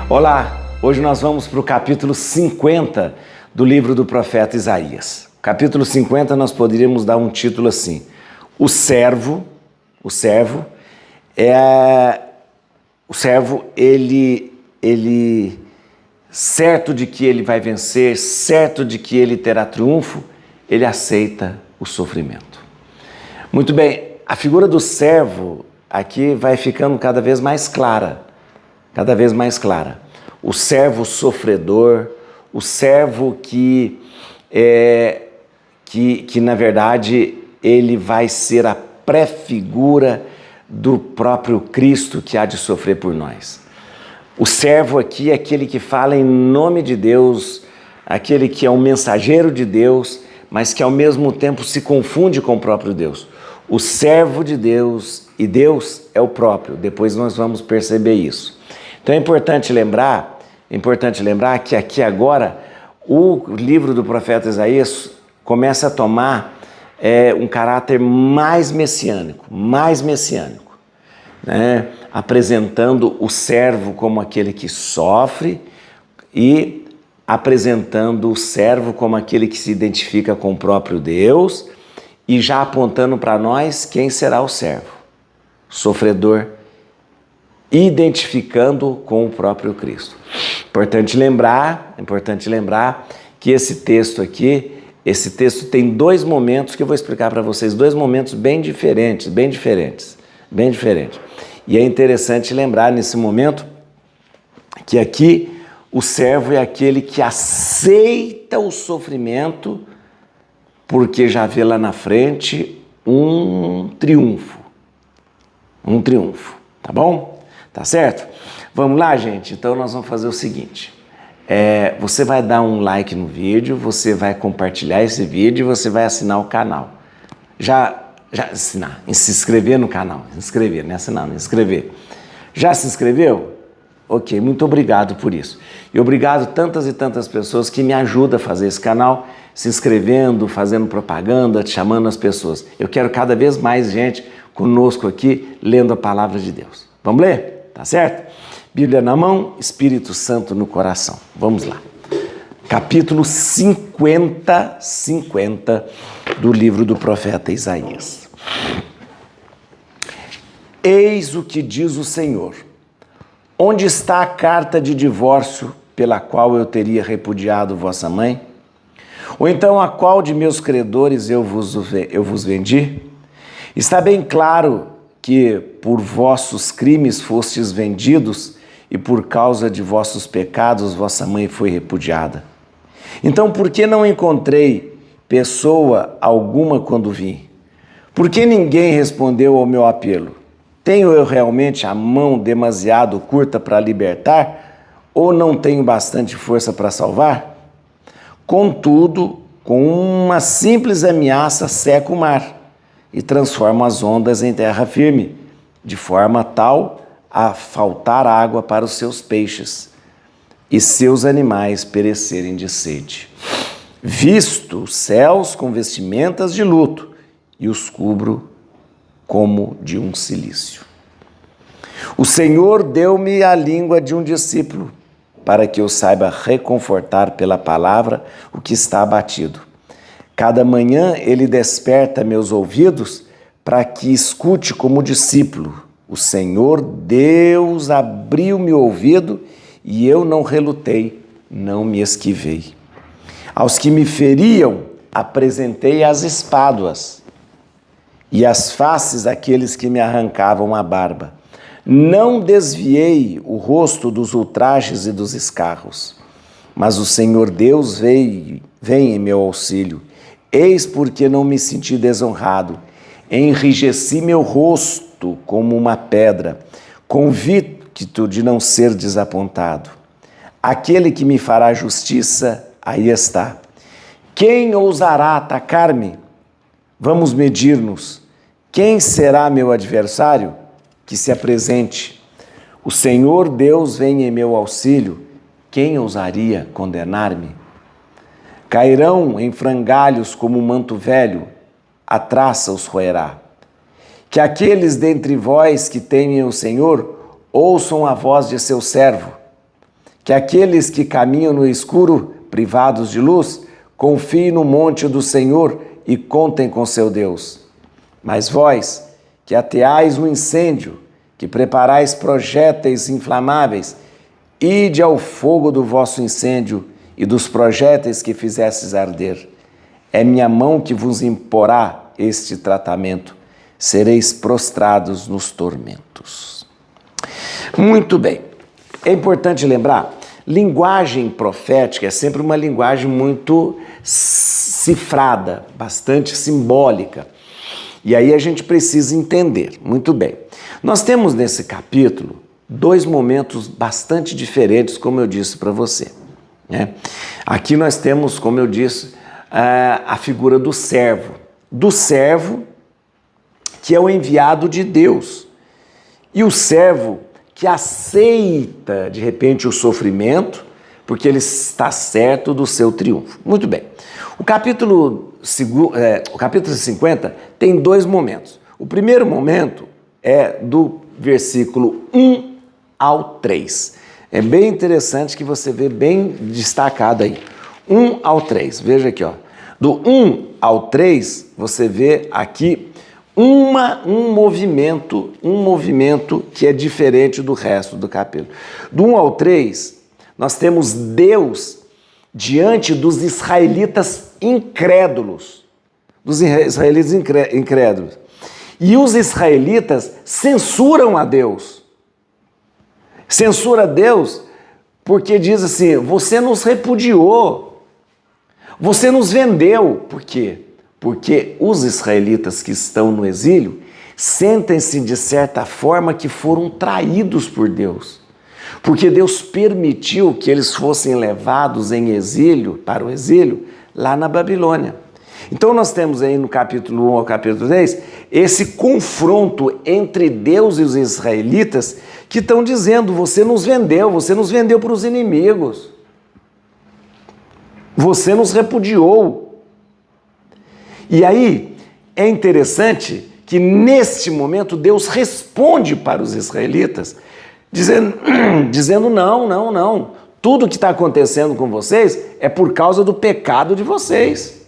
Olá, hoje nós vamos para o capítulo 50 do livro do profeta Isaías. Capítulo 50 nós poderíamos dar um título assim: O servo, ele certo de que ele vai vencer, certo de que ele terá triunfo, ele aceita o sofrimento. Muito bem, a figura do servo aqui vai ficando cada vez mais clara. O servo sofredor, o servo que na verdade ele vai ser a pré-figura do próprio Cristo que há de sofrer por nós. O servo aqui é aquele que fala em nome de Deus, aquele que é um mensageiro de Deus, mas que ao mesmo tempo se confunde com o próprio Deus. O servo de Deus e Deus é o próprio, depois nós vamos perceber isso. Então é importante lembrar que aqui agora o livro do profeta Isaías começa a tomar um caráter mais messiânico, né? Apresentando o servo como aquele que sofre e apresentando o servo como aquele que se identifica com o próprio Deus e já apontando para nós quem será o servo, sofredor, identificando com o próprio Cristo. Importante lembrar que esse texto tem dois momentos que eu vou explicar para vocês, dois momentos bem diferentes. E é interessante lembrar nesse momento que aqui o servo é aquele que aceita o sofrimento porque já vê lá na frente um triunfo, tá bom? Tá certo? Vamos lá, gente? Então nós vamos fazer o seguinte, você vai dar um like no vídeo, você vai compartilhar esse vídeo e você vai assinar o canal. Já assinar, se inscrever no canal, inscrever. Já se inscreveu? Ok, muito obrigado por isso. E obrigado tantas e tantas pessoas que me ajudam a fazer esse canal, se inscrevendo, fazendo propaganda, chamando as pessoas. Eu quero cada vez mais gente conosco aqui, lendo a palavra de Deus. Vamos ler? Tá certo? Bíblia na mão, Espírito Santo no coração. Vamos lá. Capítulo 50 do livro do profeta Isaías. Eis o que diz o Senhor. Onde está a carta de divórcio pela qual eu teria repudiado vossa mãe? Ou então a qual de meus credores eu vos vendi? Está bem claro que por vossos crimes fostes vendidos e por causa de vossos pecados vossa mãe foi repudiada. Então por que não encontrei pessoa alguma quando vim? Por que ninguém respondeu ao meu apelo? Tenho eu realmente a mão demasiado curta para libertar ou não tenho bastante força para salvar? Contudo, com uma simples ameaça seco o mar e transforma as ondas em terra firme, de forma tal a faltar água para os seus peixes e seus animais perecerem de sede. Visto os céus com vestimentas de luto e os cubro como de um cilício. O Senhor deu-me a língua de um discípulo, para que eu saiba reconfortar pela palavra o que está abatido. Cada manhã ele desperta meus ouvidos para que escute como discípulo. O Senhor Deus abriu-me o ouvido e eu não relutei, não me esquivei. Aos que me feriam apresentei as espáduas e as faces daqueles que me arrancavam a barba. Não desviei o rosto dos ultrajes e dos escarros, mas o Senhor Deus vem em meu auxílio. Eis porque não me senti desonrado, enrijeci meu rosto como uma pedra, convicto de não ser desapontado. Aquele que me fará justiça, aí está. Quem ousará atacar-me? Vamos medir-nos. Quem será meu adversário? Que se apresente. O Senhor Deus vem em meu auxílio. Quem ousaria condenar-me? Cairão em frangalhos como um manto velho, a traça os roerá. Que aqueles dentre vós que temem o Senhor ouçam a voz de seu servo. que aqueles que caminham no escuro, privados de luz, confiem no monte do Senhor e contem com seu Deus. Mas vós, que ateais o incêndio, que preparais projéteis inflamáveis, ide ao fogo do vosso incêndio e dos projéteis que fizestes arder. É minha mão que vos imporá este tratamento. Sereis prostrados nos tormentos. Muito bem. É importante lembrar, linguagem profética é sempre uma linguagem muito cifrada, bastante simbólica. E aí a gente precisa entender. Muito bem. Nós temos nesse capítulo 2 momentos bastante diferentes, como eu disse para você, né? Aqui nós temos, como eu disse, a figura do servo que é o enviado de Deus, e o servo que aceita, de repente, o sofrimento, porque ele está certo do seu triunfo. Muito bem. O capítulo 50 tem 2 momentos. O primeiro momento é do versículo 1 ao 3. É bem interessante que você vê bem destacado aí. 1 ao 3. Veja aqui, ó. Do 1 ao 3, você vê aqui um movimento que é diferente do resto do capítulo. Do 1 ao 3, nós temos Deus diante dos israelitas incrédulos. E os israelitas censuram a Deus. Censura a Deus porque diz assim, você nos repudiou, você nos vendeu. Por quê? Porque os israelitas que estão no exílio sentem-se de certa forma que foram traídos por Deus. Porque Deus permitiu que eles fossem levados em exílio, para o exílio, lá na Babilônia. Então nós temos aí no capítulo 1 ao capítulo 10, esse confronto entre Deus e os israelitas que estão dizendo, você nos vendeu para os inimigos. Você nos repudiou. E aí é interessante que neste momento Deus responde para os israelitas, dizendo não. Tudo que está acontecendo com vocês é por causa do pecado de vocês.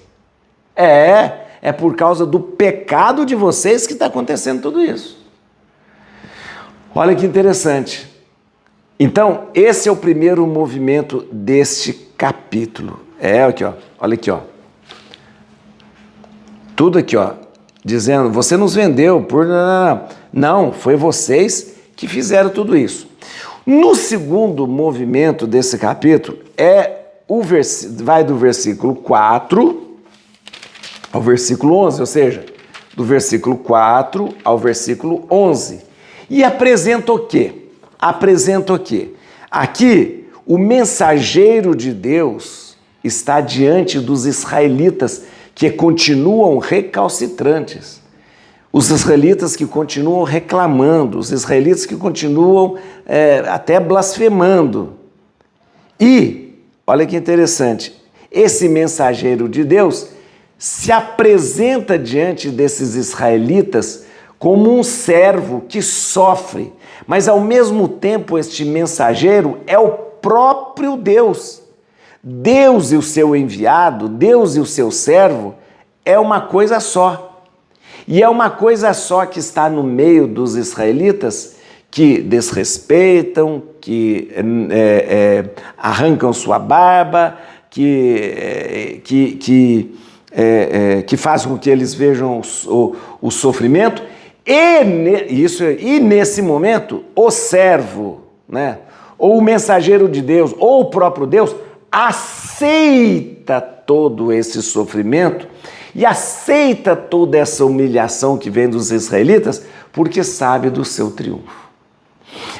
É por causa do pecado de vocês que está acontecendo tudo isso. Olha que interessante. Então, esse é o primeiro movimento deste capítulo. Aqui, ó. Olha aqui, ó. Tudo aqui, ó. Dizendo, você nos vendeu por... Não, foi vocês que fizeram tudo isso. No segundo movimento desse capítulo, vai do versículo 4 ao versículo 11, ou seja, do versículo 4 ao versículo 11. E apresenta o quê? Aqui, o mensageiro de Deus está diante dos israelitas que continuam recalcitrantes. Os israelitas que continuam reclamando, os israelitas que continuam até blasfemando. E, olha que interessante, esse mensageiro de Deus se apresenta diante desses israelitas como um servo que sofre, mas ao mesmo tempo este mensageiro é o próprio Deus. Deus e o seu enviado, Deus e o seu servo é uma coisa só. E é uma coisa só que está no meio dos israelitas que desrespeitam, que arrancam sua barba, que fazem com que eles vejam o sofrimento. E nesse momento, o servo, né, ou o mensageiro de Deus, ou o próprio Deus, aceita todo esse sofrimento e aceita toda essa humilhação que vem dos israelitas, porque sabe do seu triunfo.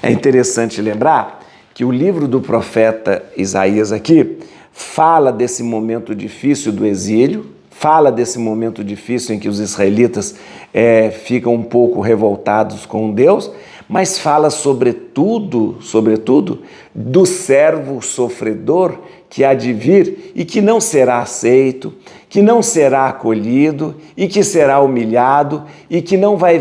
É interessante lembrar que o livro do profeta Isaías aqui fala desse momento difícil do exílio, fala desse momento difícil em que os israelitas ficam um pouco revoltados com Deus, mas fala sobretudo, do servo sofredor que há de vir e que não será aceito, que não será acolhido e que será humilhado e que não vai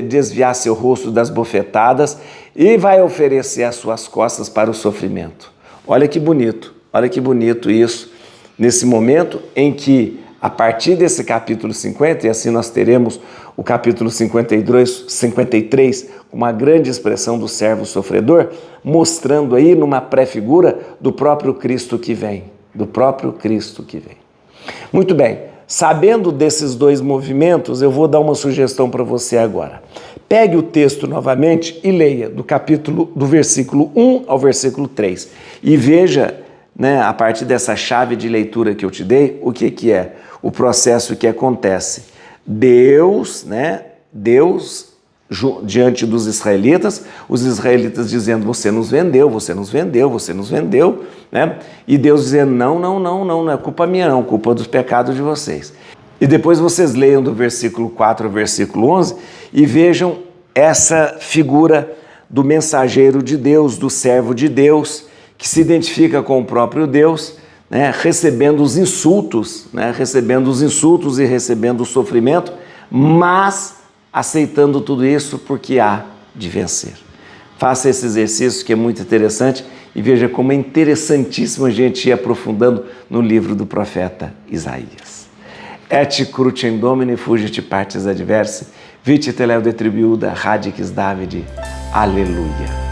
desviar seu rosto das bofetadas e vai oferecer as suas costas para o sofrimento. Olha que bonito isso, nesse momento em que, a partir desse capítulo 50, e assim nós teremos o capítulo 53, com uma grande expressão do servo sofredor, mostrando aí numa pré-figura do próprio Cristo que vem, Muito bem, sabendo desses dois movimentos, eu vou dar uma sugestão para você agora. Pegue o texto novamente e leia do versículo 1 ao versículo 3 e veja, a partir dessa chave de leitura que eu te dei, o que é o processo que acontece. Deus diante dos israelitas, os israelitas dizendo, você nos vendeu, e Deus dizendo, não é culpa minha não, culpa dos pecados de vocês. E depois vocês leiam do versículo 4 ao versículo 11 e vejam essa figura do mensageiro de Deus, do servo de Deus, que se identifica com o próprio Deus, recebendo os insultos e recebendo o sofrimento, mas aceitando tudo isso porque há de vencer. Faça esse exercício que é muito interessante e veja como é interessantíssimo a gente ir aprofundando no livro do profeta Isaías. Et crucem Domini fugit partes adversae, vite te leo de tribiuda radix Davide. Aleluia.